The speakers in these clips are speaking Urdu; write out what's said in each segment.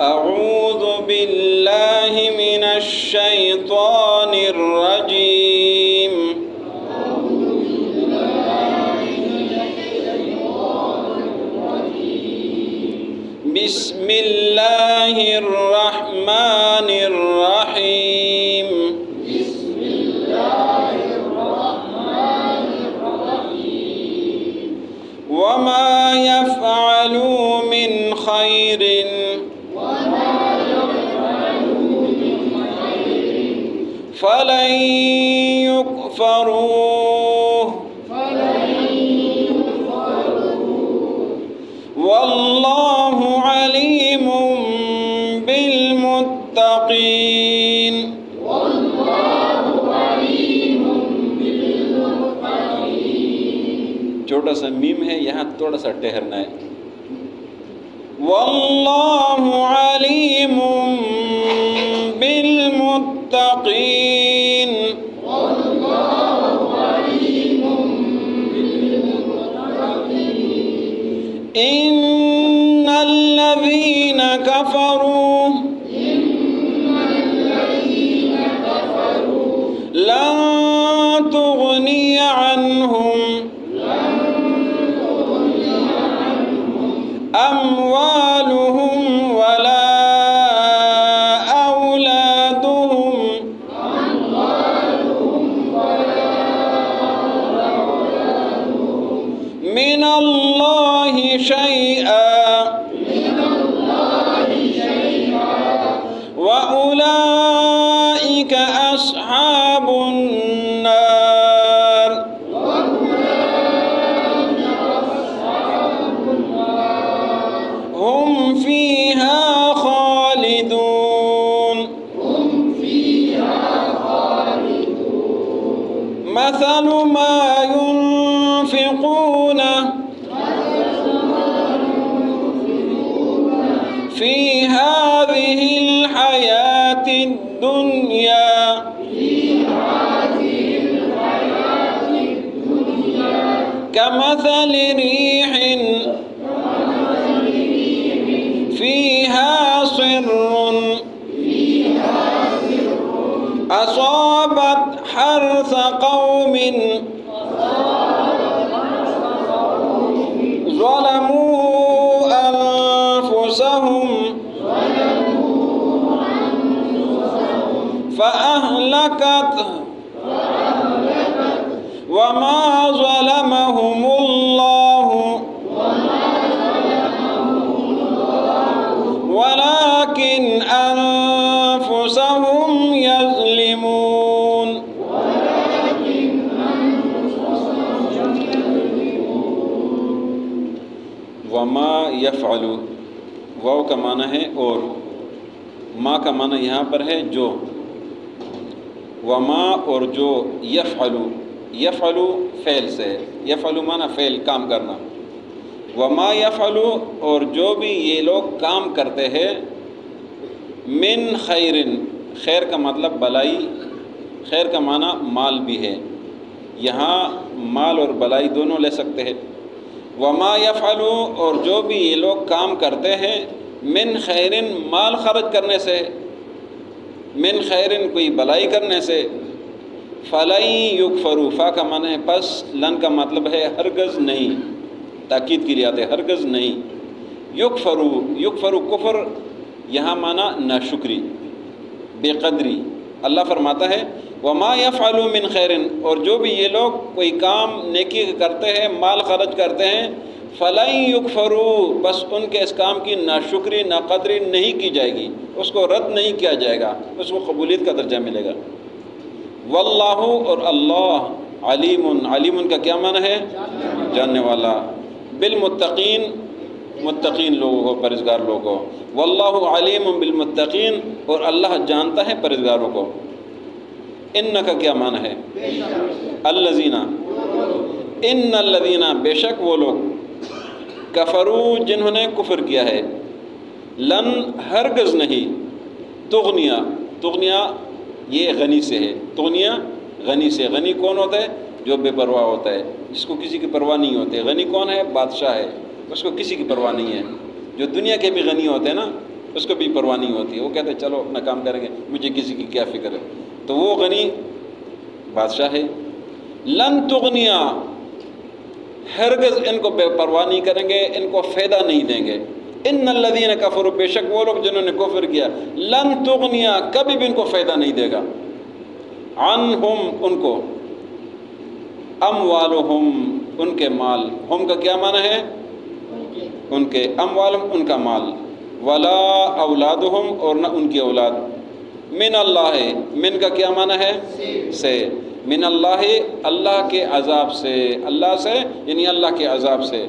اعوذ باللہ من الشیطان الرجیم بسم اللہ الرحمن الرحیم وما يفعلوا من خير فلن يكفروه والله عليم بالمتقين چھوٹا سا میم ہے، یہاں تھوڑا سا ٹھہرنا ہے. واللہ علیم بالمتقین. ان الذین کفروا لن تغنی عنہم أموالهم ولا أولادهم من الله شيئا وأولئك أصحاب النار هم فيها خالدون. مثل ما ينفقون في هذه الحياة الدنيا كمثل ريح فيها صر أصابت حرث قوم ظلموا أنفسهم فأهلكته وما ظلمهم الله ولكن أنفسهم يظلمون. وما يفعل، واو کا معنی ہے اور، ما کا معنی یہاں پر ہے جو. وما اور جو، یفعلو، یفعلو فعل سے ہے، یفعلو معنی فعل کام کرنا. وما یفعلو اور جو بھی یہ لوگ کام کرتے ہیں، من خیرن، خیر کا مطلب بلائی، خیر کا معنی مال بھی ہے، یہاں مال اور بلائی دونوں لے سکتے ہیں. وما یفعلو اور جو بھی یہ لوگ کام کرتے ہیں، من خیرن مال خرچ کرنے سے، من خیرن کوئی بلائی کرنے سے، فلن یکفروا، فا کا معنی ہے پس، لن کا مطلب ہے ہرگز نہیں، تاکید کی لیے ہرگز نہیں. یکفروا، یکفروا کفر، یہاں معنی ناشکری، بے قدری. اللہ فرماتا ہے وما یفعلوا من خیرن، اور جو بھی یہ لوگ کوئی کام نیکی کرتے ہیں، مال خرچ کرتے ہیں، فلن یکفروا، بس ان کے اس کام کی ناشکری، ناقدری نہیں کی جائے گی، اس کو رد نہیں کیا جائے گا، اس کو قبولیت کا درجہ ملے گا. واللہ اور اللہ، علیم، علیم کا کیا معنی ہے؟ جاننے والا. بالمتقین، متقین لوگوں کو، پرہیزگار لوگوں کو. واللہ علیم بالمتقین، اور اللہ جانتا ہے پرہیزگاروں کو. ان کا کیا معنی ہے؟ الذین، ان الذین، بے شک وہ لوگ، کفروا جنہوں نے کفر کیا ہے، لن ہرگز نہیں، تغنیا، تغنیا یہ غنی سے ہے، تغنیا غنی سے. غنی کون ہوتا ہے؟ جو بے پرواہ ہوتا ہے، جس کو کسی کی پرواہ نہیں ہوتی. غنی کون ہے؟ بادشاہ ہے، اس کو کسی کی پرواہ نہیں ہے. جو دنیا کے بھی غنی ہوتے ہیں نا، اس کو بھی پرواہ نہیں ہوتی ہے، وہ کہتے ہیں چلو اپنا کام کریں گے، مجھے کسی کی کیا فکر ہے۔ تو وہ غنی بادشاہ ہے۔ لن تغنیا، ہرگز ان کو بے پرواہ نہیں کریں گے، ان کو فائدہ نہیں دیں گے۔ ان الذین کفروا، بے شک وہ لوگ جنہوں نے کفر کیا، لن تغنیا، کبھی بھی ان کو فائدہ نہیں دے گا، عنہم، ان کو، اموالہم، ان کے مال، ہم کا کیا معنی ہے؟ ان کے، اموالہم ان کا مال، ولا اولادہم، اور نہ ان کی اولاد، من اللہ، من کا کیا معنی ہے؟ سے، من اللہ، اللہ کے عذاب سے، اللہ سے یعنی اللہ کے عذاب سے۔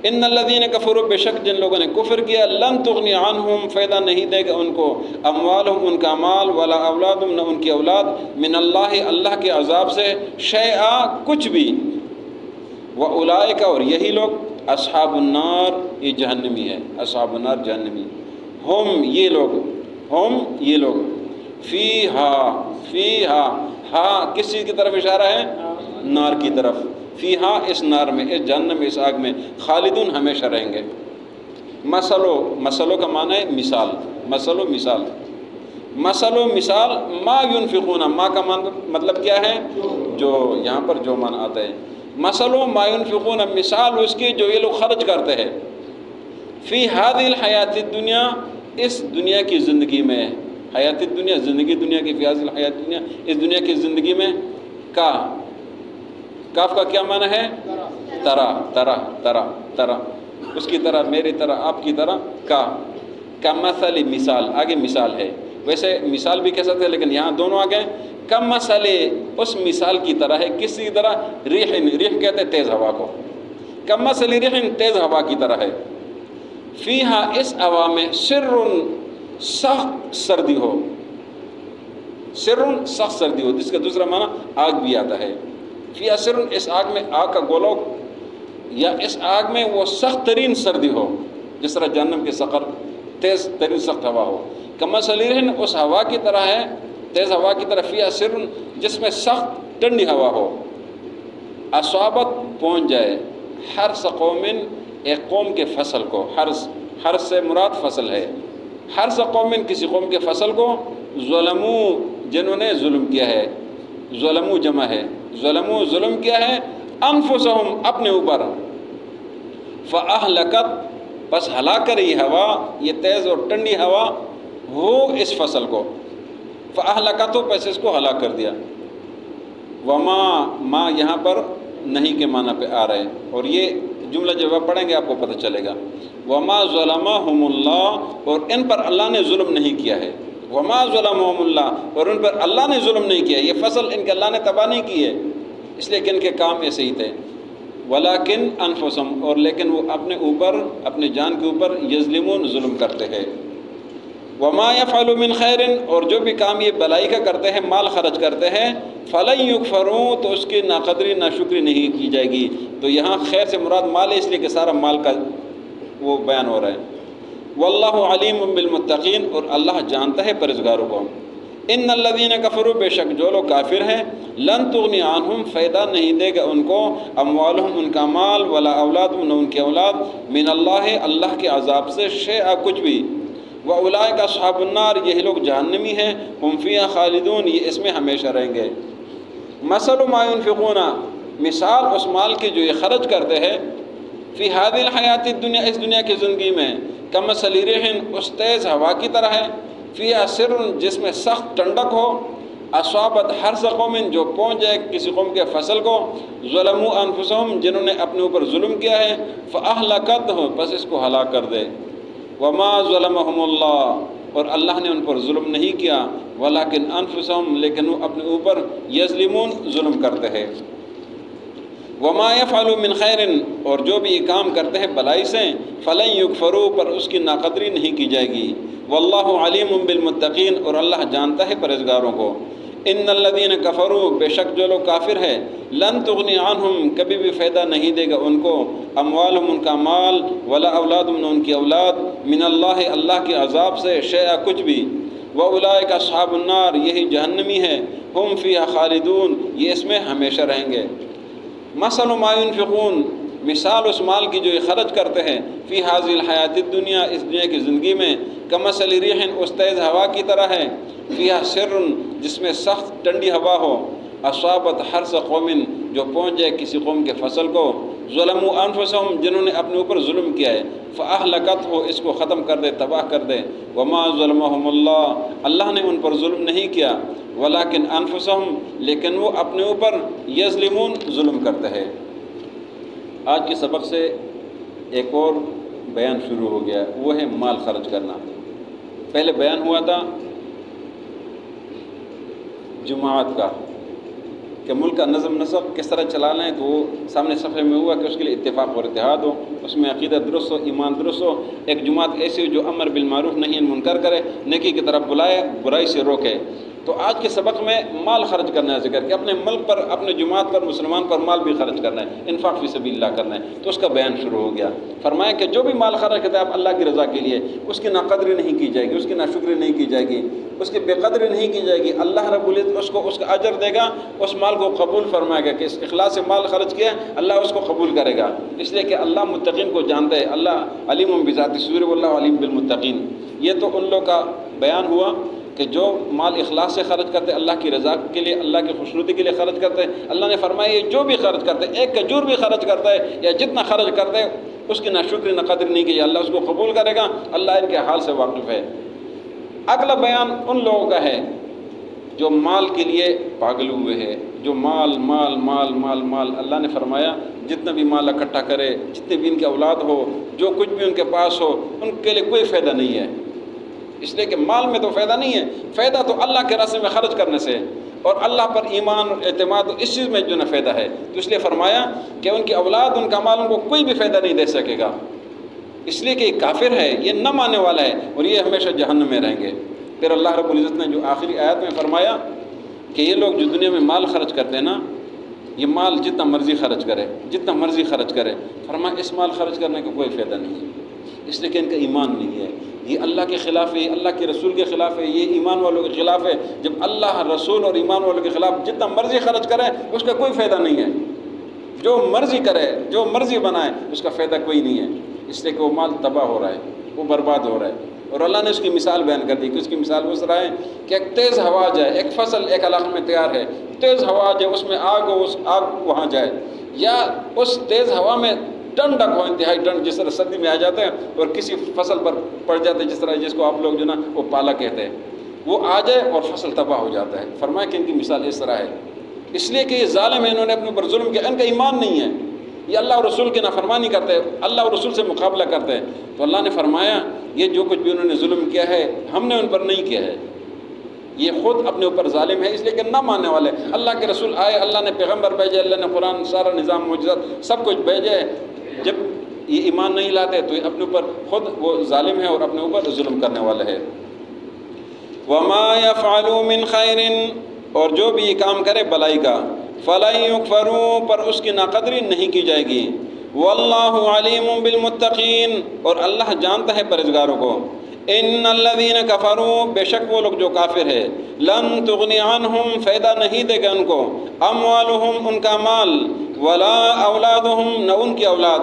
ان الذین کفروا، بے شک جن لوگوں نے کفر کیا، لن تغنی عنہم، فائدہ نہیں دے گا ان کو، اموالہم ان کا مال، ولا اولادہم نہ ان کی اولاد، من اللہ اللہ کے عذاب سے، شیئا کچھ بھی، واولئک، اور یہی لوگ، اصحاب النار، یہ جہنمی ہے، اصحاب النار جہنمی، ہم یہ لوگ، ہم یہ لوگ، فیہا، فیہا، ہاں کس چیز کی طرف اشارہ ہے؟ نار کی طرف، فیہا اس نار میں، اس جہنم میں، اس آگ میں، خالدون ہمیشہ رہیں گے۔ مسلو کا معنی ہے مثال، مسلو مثال، مسلو مثال، ما ینفقون، ما کا مطلب کیا ہے؟ جو، یہاں پر جو معنی آتا ہے، مسلو ما ینفقون، مثال اس کی جو یہ لوگ خرچ کرتے ہیں، فی ہذہ الحیات الدنیا، اس دنیا کی زندگی میں، حیات الدنیا زندگی دنیا کی، فی ہذہ الحیات الدنیا اس دنیا کی زندگی میں، کاف کا کیا معنی ہے؟ طرح، اس کی طرح، میری طرح، آپ کی طرح، کا مثل، مثال، آگے مثال ہے، ویسے مثال بھی کہہ سکتے ہیں لیکن یہاں دونوں آگے، کا مثل، اس مثال کی طرح ہے، کس کی طرح؟ ریح، ریح کہتے ہیں تیز ہوا کو، کا مثل ریح، تیز ہوا کی طرح ہے، فیہا اس ہوا میں، سر، سخت سردی ہو، سر سخت سردی ہو، جس کا دوسرا معنی آگ بھی آتا ہے، فیہا سر، اس آگ میں، آگ کا گولو، یا اس آگ میں وہ سخت ترین سردی ہو، جس طرح جہنم کے سقر تیز ترین سخت ہوا ہو، کمثل ریح اس ہوا کی طرح ہے، تیز ہوا کی طرح، فیہا سر جس میں سخت ٹھنڈی ہوا ہو، اصابت پہنچ جائے، حرث قوم ایک قوم کے فصل کو، حرث سے مراد فصل ہے، حرث قوم کسی قوم کے فصل کو، ظلموا جنہوں نے ظلم کیا ہے، ظلموا جمع ہے، ظلموا ظلم کیا ہے، انفسہم اپنے اوپر، فاہلکت بس ہلاک کر رہی ہوا، یہ تیز اور ٹھنڈی ہوا، وہ اس فصل کو، فاہلکت پس اس کو ہلاک کر دیا، وما، ما یہاں پر نہیں کے معنی پہ آ رہے، اور یہ جملہ جب آپ پڑھیں گے آپ کو پتہ چلے گا، وما ظلمہم اللہ، اور ان پر اللہ نے ظلم نہیں کیا ہے، وما ظلمہم اللہ، اور ان پر اللہ نے ظلم نہیں کیا، یہ فصل ان کے اللہ نے تباہ نہیں کی ہے، اس لیے کہ ان کے کام ایسے ہی تھے، ولیکن انفسہم، اور لیکن وہ اپنے اوپر، اپنے جان کے اوپر، یظلمون ظلم کرتے ہیں، وما یفعلوا من خیر، اور جو بھی کام یہ بلائی کا کرتے ہیں، مال خرچ کرتے ہیں، فلن یکفروا، تو اس کی ناقدری ناشکری نہیں کی جائے گی، تو یہاں خیر سے مراد مال ہے، اس لیے کہ سارا مال کا وہ بیان ہو رہا ہے، واللہ علیم بالمتقین، اور اللہ جانتا ہے پرہیزگاروں کو، ان الذین کفروا، بے شک جو لوگ کافر ہیں، لن تغنی عنہم، فائدہ نہیں دے گا ان کو، اموالہم ان کا مال، ولا اولادہم نہ ان کی اولاد، من اللہ اللہ کے عذاب سے، شیئا کچھ بھی، واولئک اصحاب النار، یہی لوگ جہنمی ہیں، ہم فیہا خالدون، یہ اس میں ہمیشہ رہیں گے۔ مثل ما ينفقون، مثال اس مال کی جو یہ خرچ کرتے ہیں، فی هذه الحیات الدنیا، اس دنیا کی زندگی میں، کمثل ریح، اس تیز ہوا کی طرح ہے، فیہا سر جس میں سخت ٹھنڈک ہو، اصابت حرث قوم جو پہنچ جائے کسی قوم کے فصل کو، ظلموا انفسہم جنہوں نے اپنے اوپر ظلم کیا ہے، فاہلکت پس اس کو ہلاک کر دے، وما ظلمہم اللہ، اور اللہ نے ان پر ظلم نہیں کیا، ولیکن انفسہم لیکن وہ اپنے اوپر، یظلمون ظلم کرتے ہیں، وما یفعلوا من خیر، اور جو بھی یہ کام کرتے ہیں بلائی سے، فلن یکفروا پر اس کی ناقدری نہیں کی جائے گی، واللہ علیم بالمتقین، اور اللہ جانتا ہے پرہیزگاروں کو، ان الذین کفروا، بے شک جو لوگ کافر ہیں، لن تغنی عنہم کبھی بھی فائدہ نہیں دے گا ان کو، اموالہم ان کا مال، ولا اولادہم ان کی اولاد، من اللہ اللہ کے عذاب سے، شیئا کچھ بھی، واولئک اصحاب النار، یہی جہنمی ہے، ہم فیہا خالدون، یہ اس میں ہمیشہ رہیں گے۔ مثل ما ينفقون، مثال اس مال کی جو یہ خرچ کرتے ہیں فی حاضی الحیات الدنیا، اس دنیا کی زندگی میں، کمثل ریح، اس تیز ہوا کی طرح ہے، فیہا سر، جس میں سخت ٹھنڈی ہوا ہو، اصابت حرث قوم، جو پہنچ جائے کسی قوم کے فصل کو، ظلموا انفسہم، جنہوں نے اپنے اوپر ظلم کیا ہے، فاہلکتہ، اس کو ختم کر دے، تباہ کر دے، وما ظلمہم اللہ، اللہ نے ان پر ظلم نہیں کیا، ولیکن انفسہم، لیکن وہ اپنے اوپر یظلمون، ظلم کرتے ہیں۔ آج کے سبق سے ایک اور بیان شروع ہو گیا، وہ ہے مال خرچ کرنا۔ پہلے بیان ہوا تھا جماعت کا، کہ ملک کا نظم نسق کس طرح چلانا ہے، تو وہ سامنے صفحے میں ہوا کہ اس کے لیے اتفاق اور اتحاد ہو، اس میں عقیدہ درست ہو، ایمان درست ہو، ایک جماعت ایسی ہو جو امر بالمعروف نہی عن منکر کرے، نیکی کی طرف بلائے، برائی سے روکے۔ تو آج کے سبق میں مال خرچ کرنا ہے ذکر کہ اپنے ملک پر، اپنے جماعت پر، مسلمان پر مال بھی خرچ کرنا ہے، انفاق فی سبیل اللہ کرنا ہے، تو اس کا بیان شروع ہو گیا۔ فرمایا کہ جو بھی مال خرچ کرتا ہے آپ اللہ کی رضا کے لیے، اس کی ناقدری نہیں کی جائے گی، اس کی ناشکری نہیں کی جائے گی، اس کی بے قدری نہیں کی جائے گی، اللہ رب العزت اس کو اس کا اجر دے گا، اس مال کو قبول فرمائے گا کہ اس اخلاص سے مال خرچ کیا اللہ اس کو قبول کرے گا، اس لیے کہ اللہ متقین کو جانتا ہے، اللہ علیم بذات الصدور واللہ علیم بالمتقین۔ یہ تو ان لوگوں کا بیان ہوا کہ جو مال اخلاص سے خرچ کرتے اللہ کی رضا کے لیے، اللہ کی خوشنودی کے لیے خرچ کرتے ہیں، اللہ نے فرمایا یہ جو بھی خرچ کرتے ہیں، ایک کھجور بھی خرچ کرتا ہے یا جتنا خرچ کرتے ہیں، اس کی نہ شکر نہ قدر نہیں کی، اللہ اس کو قبول کرے گا، اللہ ان کے حال سے واقف ہے۔ اگلا بیان ان لوگوں کا ہے جو مال کے لیے پاگل ہوئے ہیں، جو مال مال مال مال مال، اللہ نے فرمایا جتنا بھی مال اکٹھا کرے، جتنے بھی ان کے اولاد ہو، جو کچھ بھی ان کے پاس ہو، ان کے لیے کوئی فائدہ نہیں ہے، اس لیے کہ مال میں تو فائدہ نہیں ہے، فائدہ تو اللہ کے راستے میں خرچ کرنے سے اور اللہ پر ایمان اور اعتماد، اس چیز میں جو نہ فائدہ ہے، تو اس لیے فرمایا کہ ان کی اولاد، ان کا مال ان کو کوئی بھی فائدہ نہیں دے سکے گا، اس لیے کہ یہ کافر ہے، یہ نہ ماننے والا ہے اور یہ ہمیشہ جہنم میں رہیں گے۔ پھر اللہ رب العزت نے جو آخری آیت میں فرمایا کہ یہ لوگ جو دنیا میں مال خرچ کرتے ہیں نا، یہ مال جتنا مرضی خرچ کرے، جتنا مرضی خرچ کرے، فرمایا اس مال خرچ کرنے کا کوئی فائدہ نہیں ہے، اس لیے کہ ان کا ایمان نہیں ہے، یہ اللہ کے خلاف ہے، اللہ کے رسول کے خلاف ہے، یہ ایمان والوں کے خلاف ہے۔ جب اللہ رسول اور ایمان والوں کے خلاف جتنا مرضی خرچ کرے اس کا کوئی فائدہ نہیں ہے، جو مرضی کرے، جو مرضی بنائے، اس کا فائدہ کوئی نہیں ہے، اس لیے کہ وہ مال تباہ ہو رہا ہے، وہ برباد ہو رہا ہے۔ اور اللہ نے اس کی مثال بیان کر دی کہ اس کی مثال اس طرح ہے کہ ایک تیز ہوا جائے، ایک فصل ایک علاقے میں تیار ہے، تیز ہوا جائے، اس میں آگ ہو، اس آگ وہاں جائے، یا اس تیز ہوا میں ٹھنڈک ہو، انتہائی ٹھنڈ، جس طرح سردی میں آ جاتے ہیں اور کسی فصل پر پڑ جاتے ہیں، جس طرح جس کو آپ لوگ جو نا وہ پالا کہتے ہیں، وہ آ جائے اور فصل تباہ ہو جاتا ہے۔ فرمایا کہ ان کی مثال اس طرح ہے، اس لیے کہ یہ ظالم ہیں، انہوں نے اپنے اوپر ظلم کیا، ان کا ایمان نہیں ہے، یہ اللہ اور رسول کی نافرمانی کرتے ہیں، اللہ اور رسول سے مقابلہ کرتے ہیں، تو اللہ نے فرمایا یہ جو کچھ بھی انہوں نے ظلم کیا ہے ہم نے ان پر نہیں کیا ہے، یہ خود اپنے اوپر ظالم ہے، اس لیے کہ نہ ماننے والے۔ اللہ کے رسول آئے، اللہ نے پیغمبر بھیجے، اللہ نے قرآن، سارا نظام معجزات سب کچھ بھیجے، جب یہ ایمان نہیں لاتے تو یہ اپنے اوپر خود وہ ظالم ہے اور اپنے اوپر ظلم کرنے والا ہے۔ وَمَا يَفْعَلُوا مِنْ خَيْرٍ، اور جو بھی یہ کام کرے بلائی کا، فَلَن يُكْفَرُوا، پر اس کی ناقدری نہیں کی جائے گی، وَاللَّهُ عَلِيمٌ بِالْمُتَّقِينَ، اور اللہ جانتا ہے پرہیزگاروں کو۔ ان الذین کفروا، بے شک وہ لوگ جو کافر ہے، لن تغنی عنہم، فائدہ نہیں دے گا ان کو، اموالہم، ان کا مال، ولا اولادہم، نہ ان کی اولاد،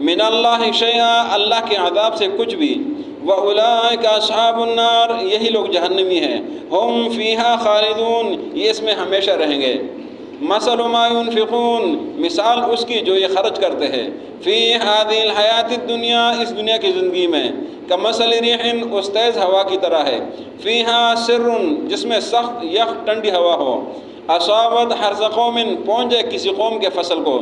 من اللہ شیئا، اللہ کے عذاب سے کچھ بھی، وَأُولَئِكَ أَصْحَابُ النَّارِ، یہی لوگ جہنمی ہیں، ہم فیہا خالدون، یہ اس میں ہمیشہ رہیں گے۔ مثل ما ينفقون، مثال اس کی جو یہ خرچ کرتے ہیں، فی هذه الحیات الدنیا، اس دنیا کی زندگی میں، کمثل ریح، اس تیز ہوا کی طرح ہے، فیہا سر، جس میں سخت یخ ٹھنڈی ہوا ہو، اصابت حرث قوم، پہنچ جائے کسی قوم کے فصل کو،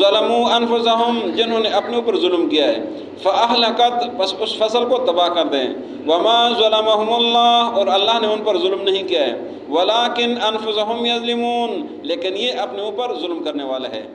ظلموا انفسہم، جنہوں نے اپنے اوپر ظلم کیا ہے، فاہلکت، پس اس فصل کو تباہ کر دیں، وما ظلمہم اللہ، اور اللہ نے ان پر ظلم نہیں کیا ہے، ولیکن انفسہم یظلمون، لیکن یہ اپنے اوپر ظلم کرنے والا ہے۔